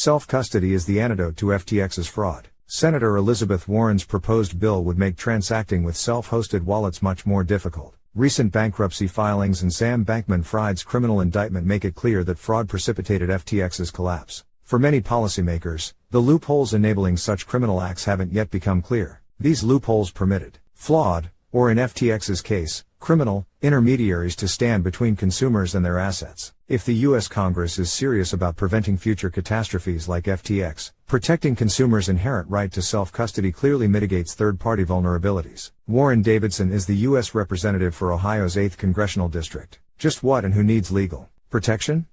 Self-custody is the antidote to FTX's fraud. Senator Elizabeth Warren's proposed bill would make transacting with self-hosted wallets much more difficult. Recent bankruptcy filings and Sam Bankman-Fried's criminal indictment make it clear that fraud precipitated FTX's collapse. For many policymakers, the loopholes enabling such criminal acts haven't yet become clear. These loopholes permitted flawed, or in FTX's case, criminal, intermediaries to stand between consumers and their assets. If the U.S. Congress is serious about preventing future catastrophes like FTX, protecting consumers' inherent right to self-custody clearly mitigates third-party vulnerabilities. Warren Davidson is the U.S. representative for Ohio's 8th congressional district. Just what and who needs legal protection?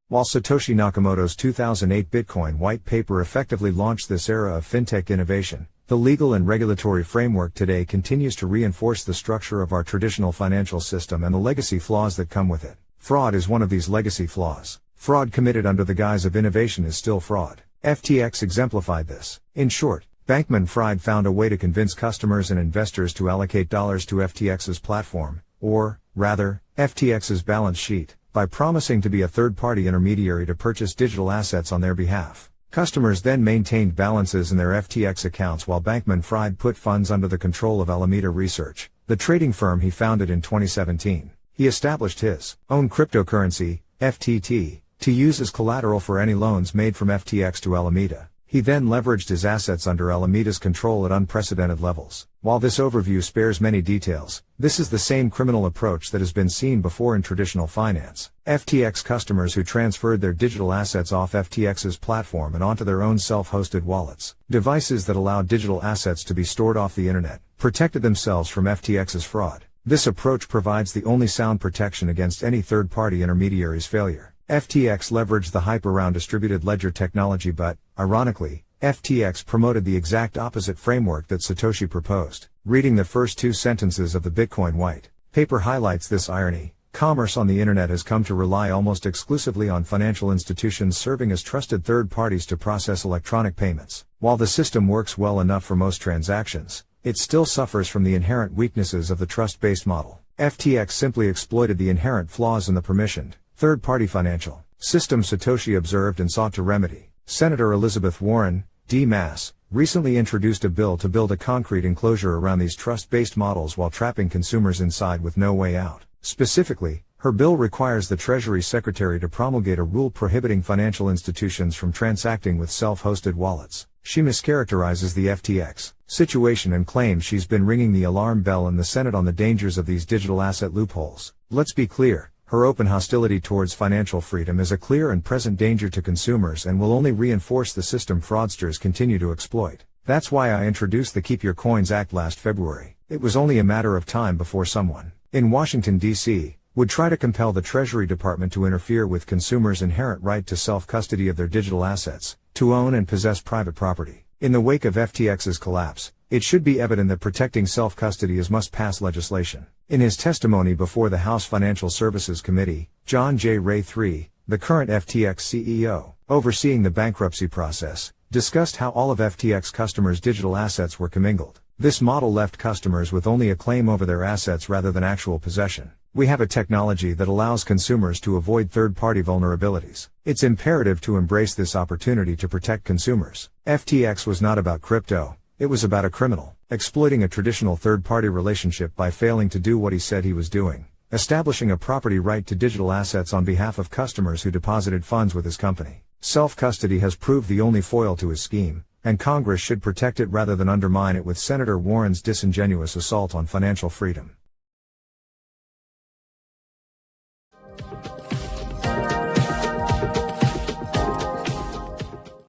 While Satoshi Nakamoto's 2008 Bitcoin white paper effectively launched this era of fintech innovation, the legal and regulatory framework today continues to reinforce the structure of our traditional financial system and the legacy flaws that come with it. Fraud is one of these legacy flaws. Fraud committed under the guise of innovation is still fraud. FTX exemplified this. In short, Bankman-Fried found a way to convince customers and investors to allocate dollars to FTX's platform, or, rather, FTX's balance sheet, by promising to be a third-party intermediary to purchase digital assets on their behalf. Customers then maintained balances in their FTX accounts while Bankman-Fried put funds under the control of Alameda Research, the trading firm he founded in 2017. He established his own cryptocurrency, FTT, to use as collateral for any loans made from FTX to Alameda. He then leveraged his assets under Alameda's control at unprecedented levels. While this overview spares many details, this is the same criminal approach that has been seen before in traditional finance. FTX customers who transferred their digital assets off FTX's platform and onto their own self-hosted wallets, devices that allowed digital assets to be stored off the internet, protected themselves from FTX's fraud. This approach provides the only sound protection against any third-party intermediary's failure. FTX leveraged the hype around distributed ledger technology but, ironically, FTX promoted the exact opposite framework that Satoshi proposed. Reading the first two sentences of the Bitcoin white paper highlights this irony. Commerce on the internet has come to rely almost exclusively on financial institutions serving as trusted third parties to process electronic payments. While the system works well enough for most transactions, it still suffers from the inherent weaknesses of the trust-based model. FTX simply exploited the inherent flaws in the permissioned, third-party financial system Satoshi observed and sought to remedy. Senator Elizabeth Warren, D. Mass., recently introduced a bill to build a concrete enclosure around these trust-based models while trapping consumers inside with no way out. Specifically, her bill requires the Treasury Secretary to promulgate a rule prohibiting financial institutions from transacting with self-hosted wallets. She mischaracterizes the FTX situation and claims she's been ringing the alarm bell in the Senate on the dangers of these digital asset loopholes. Let's be clear, her open hostility towards financial freedom is a clear and present danger to consumers and will only reinforce the system fraudsters continue to exploit. That's why I introduced the Keep Your Coins Act last February. It was only a matter of time before someone, in Washington, D.C., would try to compel the Treasury Department to interfere with consumers' inherent right to self-custody of their digital assets, to own and possess private property. In the wake of FTX's collapse, it should be evident that protecting self-custody is must-pass legislation. In his testimony before the House Financial Services Committee, John J. Ray III, the current FTX CEO, overseeing the bankruptcy process, discussed how all of FTX customers' digital assets were commingled. This model left customers with only a claim over their assets rather than actual possession. We have a technology that allows consumers to avoid third-party vulnerabilities. It's imperative to embrace this opportunity to protect consumers. FTX was not about crypto, it was about a criminal, exploiting a traditional third-party relationship by failing to do what he said he was doing, establishing a property right to digital assets on behalf of customers who deposited funds with his company. Self-custody has proved the only foil to his scheme, and Congress should protect it rather than undermine it with Senator Warren's disingenuous assault on financial freedom.